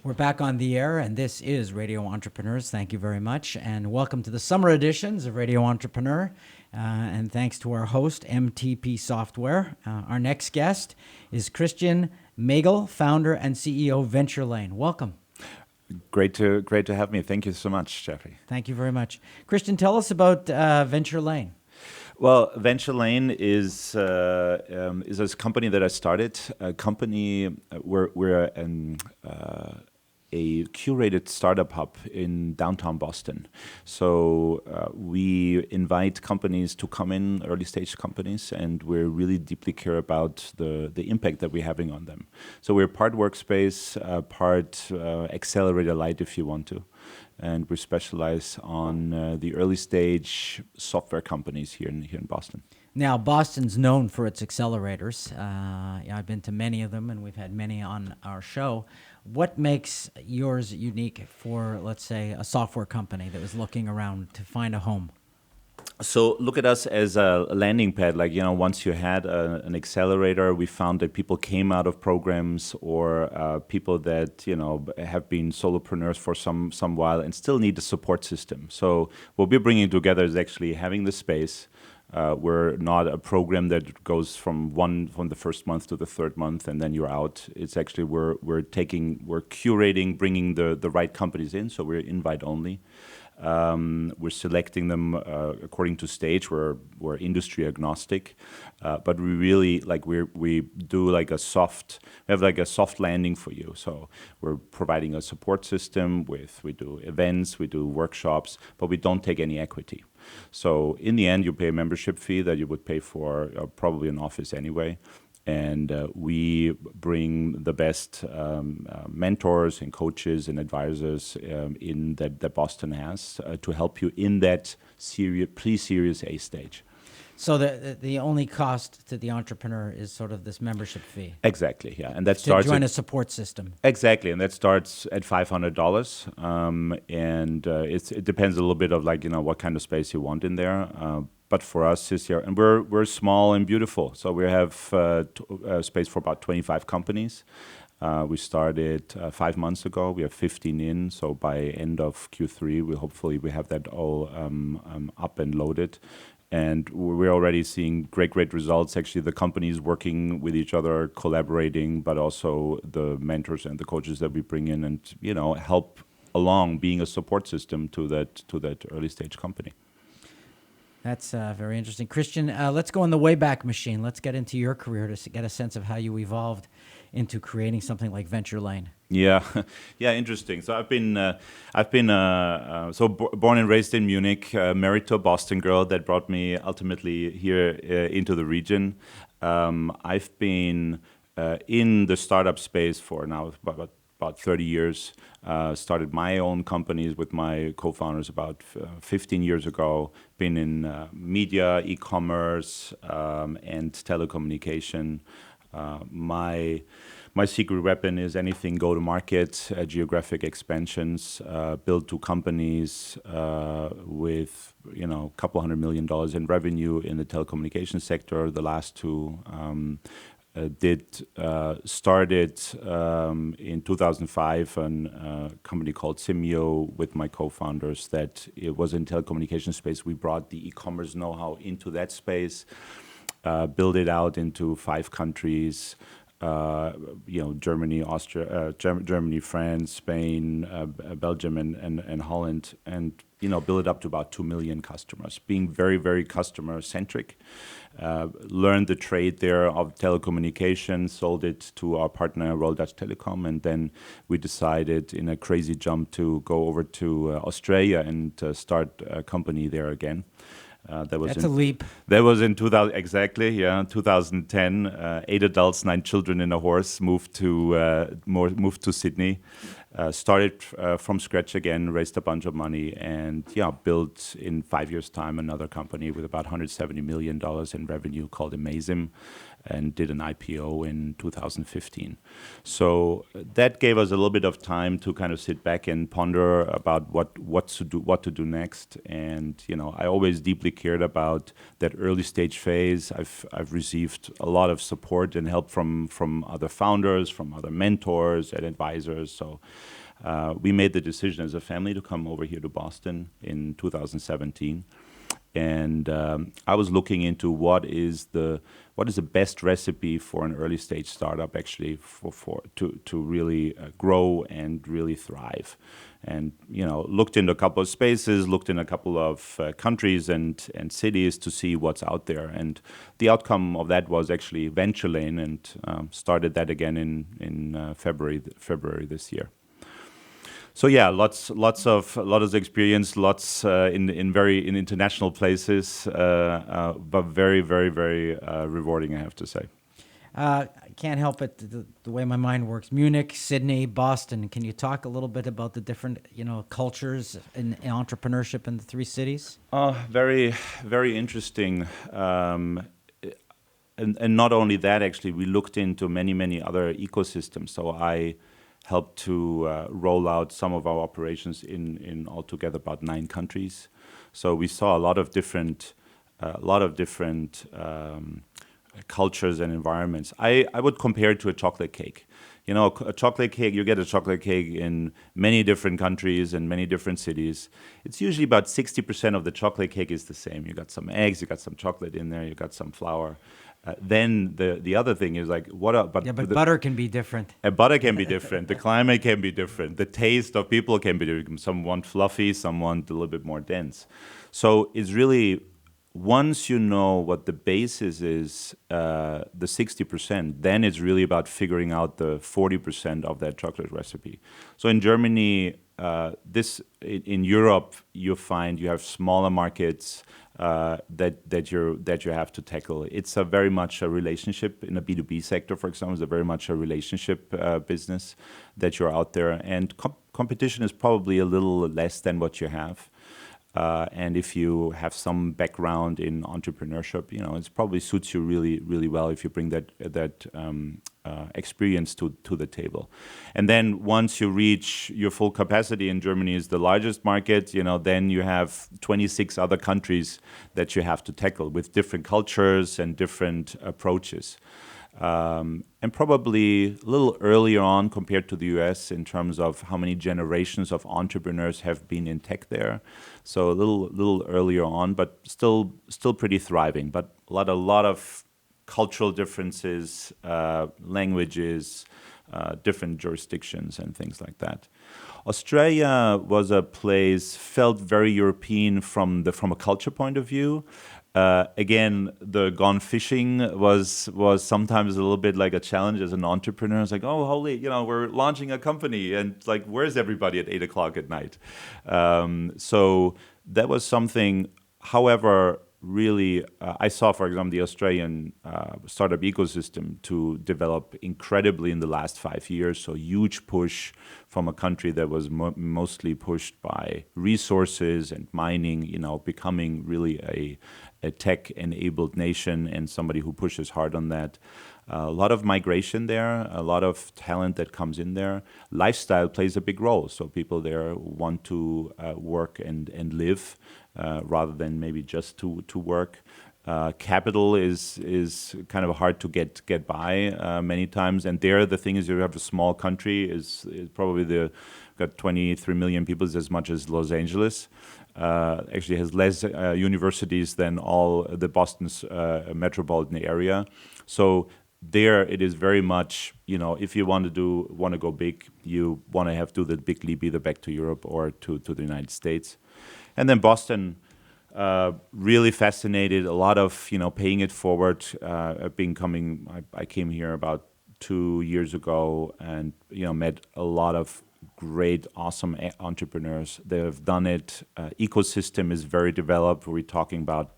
We're back on the air, and this is Radio Entrepreneurs. Thank you very much, and welcome to the summer editions of Radio Entrepreneur. And thanks to our host, MTP Software. Our next guest is Christian Magel, founder and CEO of Venture Lane. Welcome. Great to have me. Thank you so much, Jeffrey. Thank you very much. Christian, tell us about Venture Lane. Well, Venture Lane is a company that I started. A company we're a curated startup hub in downtown Boston. So we invite companies to come in, early stage companies, and we really deeply care about the impact that we're having on them. So we're part workspace, part accelerator light, if you want to. And we specialize on the early stage software companies here in Boston. Now, Boston's known for its accelerators. I've been to many of them, and we've had many on our show. What makes yours unique for, let's say, a software company that was looking around to find a home? So look at us as a landing pad. Like, once you had an accelerator, we found that people came out of programs or people that, have been solopreneurs for some while and still need a support system. So what we're bringing together is actually having the space. We're not a program that goes from the first month to the third month and then you're out. It's actually we're curating, bringing the right companies in. So we're invite only. We're selecting them according to stage. We're industry agnostic, but we really we do we have a soft landing for you. So we're providing a support system we do events, we do workshops, but we don't take any equity. So in the end, you pay a membership fee that you would pay for probably an office anyway. And we bring the best mentors and coaches and advisors in that Boston has to help you in that pre-Series A stage. So the only cost to the entrepreneur is sort of this membership fee. Exactly, yeah, and that starts to join a support system. Exactly, and that starts at $500, and it depends a little bit of what kind of space you want in there. But for us this year, and we're small and beautiful, so we have space for about 25 companies. We started 5 months ago. We have 15 in, so by end of Q3, we have that all up and loaded. And we're already seeing great results. Actually, the companies working with each other, collaborating, but also the mentors and the coaches that we bring in, and help along being a support system to that early stage company. That's very interesting. Christian, let's go in the Wayback Machine. Let's get into your career to get a sense of how you evolved into creating something like Venture Lane. Yeah, interesting. So I've been born and raised in Munich, married to a Boston girl that brought me ultimately here into the region. I've been in the startup space for now about 30 years. Started my own companies with my co-founders about 15 years ago. Been in media, e-commerce, and telecommunication. My secret weapon is anything go-to-market, geographic expansions. Build 2 companies with a couple $100 million in revenue in the telecommunications sector. The last 2 started in 2005 a company called Simio with my co-founders that it was in telecommunications space. We brought the e-commerce know-how into that space, build it out into 5 countries. Germany, Germany, France, Spain, Belgium, and Holland, and build it up to about 2 million customers. Being very, very customer centric. Learned the trade there of telecommunications, sold it to our partner Royal Dutch Telecom, and then we decided in a crazy jump to go over to Australia and start a company there again. That's a leap. That was in 2000, exactly, yeah, 2010. 8 adults, 9 children, and a horse. Moved to Sydney. Started from scratch again. Raised a bunch of money, and built in 5 years' time another company with about $170 million in revenue called MAGE. and did an IPO in 2015. So that gave us a little bit of time to kind of sit back and ponder about what to do next. And I always deeply cared about that early stage phase. I've received a lot of support and help from other founders, from other mentors and advisors. So we made the decision as a family to come over here to Boston in 2017. And I was looking into what is the best recipe for an early stage startup actually to really grow and really thrive. And looked into a couple of spaces, looked in a couple of countries and cities to see what's out there. And the outcome of that was actually Venture Lane, and started that again in February this year. So yeah, lots of experience, lots in international places, but very rewarding, I have to say. I can't help it, the way my mind works. Munich, Sydney, Boston. Can you talk a little bit about the different cultures in entrepreneurship in the three cities? Very interesting. And not only that, actually, we looked into many other ecosystems. So I helped to roll out some of our operations in altogether about 9 countries. So we saw a lot of different cultures and environments. I would compare it to a chocolate cake. A chocolate cake, you get a chocolate cake in many different countries and many different cities. It's usually about 60% of the chocolate cake is the same. You got some eggs, you got some chocolate in there, you got some flour. Then the other thing is like but butter can be different. Butter can be different. The climate can be different. The taste of people can be different. Some want fluffy, some want a little bit more dense. So it's really, once you know what the basis is, the 60%, then it's really about figuring out the 40% of that chocolate recipe. So in Germany, in Europe, you find you have smaller markets that you have to tackle. It's very much a relationship in a B2B sector, for example. It's very much a relationship business that you're out there, and competition is probably a little less than what you have. And if you have some background in entrepreneurship, it probably suits you really well if you bring that experience to the table. And then once you reach your full capacity, in Germany is the largest market, then you have 26 other countries that you have to tackle with different cultures and different approaches. And probably a little earlier on compared to the US in terms of how many generations of entrepreneurs have been in tech there. So a little earlier on, but still pretty thriving. But a lot of cultural differences, languages, different jurisdictions and things like that. Australia was a place, felt very European from a culture point of view. Again, the gone fishing was sometimes a little bit like a challenge as an entrepreneur. It's like, oh, holy, we're launching a company, and like, where's everybody at 8:00 at night? So that was something. However, really, I saw, for example, the Australian startup ecosystem to develop incredibly in the last 5 years. So huge push from a country that was mostly pushed by resources and mining, becoming really a tech-enabled nation and somebody who pushes hard on that. A lot of migration there, a lot of talent that comes in there. Lifestyle plays a big role. So people there want to work and live rather than maybe just to work. Capital is kind of hard to get by many times. And there, the thing is, you have a small country, is probably got 23 million people, is as much as Los Angeles. Actually has less universities than all the Boston's metropolitan area. So there it is very much, if you want to go big, you want to do the big leap either back to Europe or to the United States. And then Boston, really fascinated, a lot of, paying it forward, I came here about 2 years ago and, met a lot of great, awesome entrepreneurs. They have done it. Ecosystem is very developed. We're talking about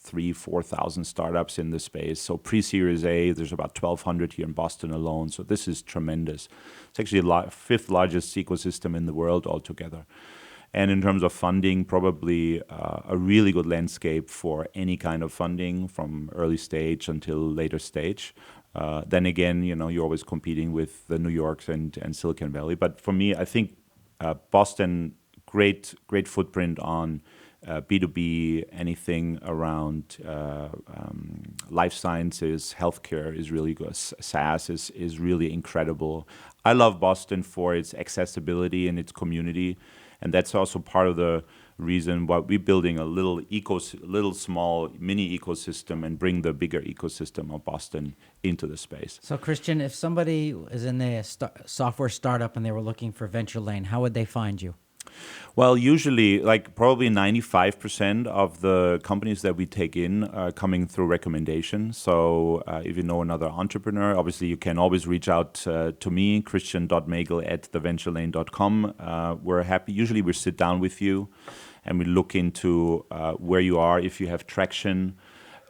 3,000-4,000 startups in the space. So pre-Series A, there's about 1,200 here in Boston alone. So this is tremendous. It's actually the 5th largest ecosystem in the world altogether. And in terms of funding, probably a really good landscape for any kind of funding from early stage until later stage. Then again, you're always competing with the New Yorks and Silicon Valley. But for me, I think Boston, great footprint on B2B, anything around life sciences, healthcare is really good. SaaS is really incredible. I love Boston for its accessibility and its community, and that's also part of the reason why we're building a little small mini ecosystem and bring the bigger ecosystem of Boston into the space. So, Christian, if somebody is in the software startup and they were looking for Venture Lane, how would they find you? Well, usually, like probably 95% of the companies that we take in are coming through recommendation. So if you know another entrepreneur, obviously you can always reach out to me, christian.magel@theventurelane.com. We're happy. Usually we sit down with you and we look into where you are, if you have traction.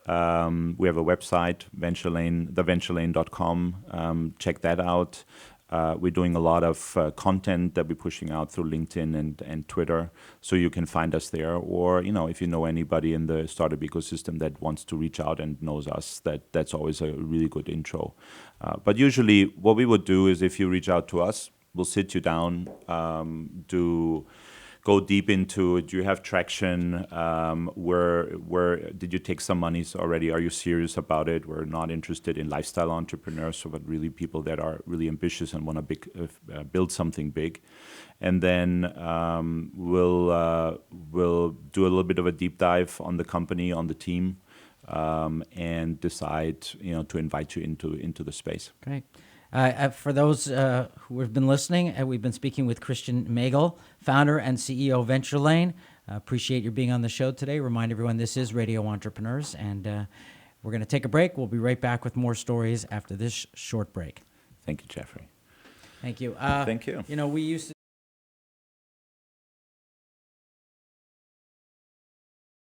We have a website, theventurelane.com. Check that out. We're doing a lot of content that we're pushing out through LinkedIn and Twitter, so you can find us there. Or if you know anybody in the startup ecosystem that wants to reach out and knows us, that's always a really good intro. But usually, what we would do is, if you reach out to us, we'll sit you down, go deep into, do you have traction? Where did you take some monies already? Are you serious about it? We're not interested in lifestyle entrepreneurs, but really people that are really ambitious and want to build something big. And then we'll do a little bit of a deep dive on the company, on the team, and decide to invite you into the space. Great. For those who have been listening, we've been speaking with Christian Magel, founder and CEO of Venture Lane. Appreciate your being on the show today. Remind everyone this is Radio Entrepreneurs, and we're going to take a break. We'll be right back with more stories after this short break. Thank you, Jeffrey. Thank you. Thank you. We used to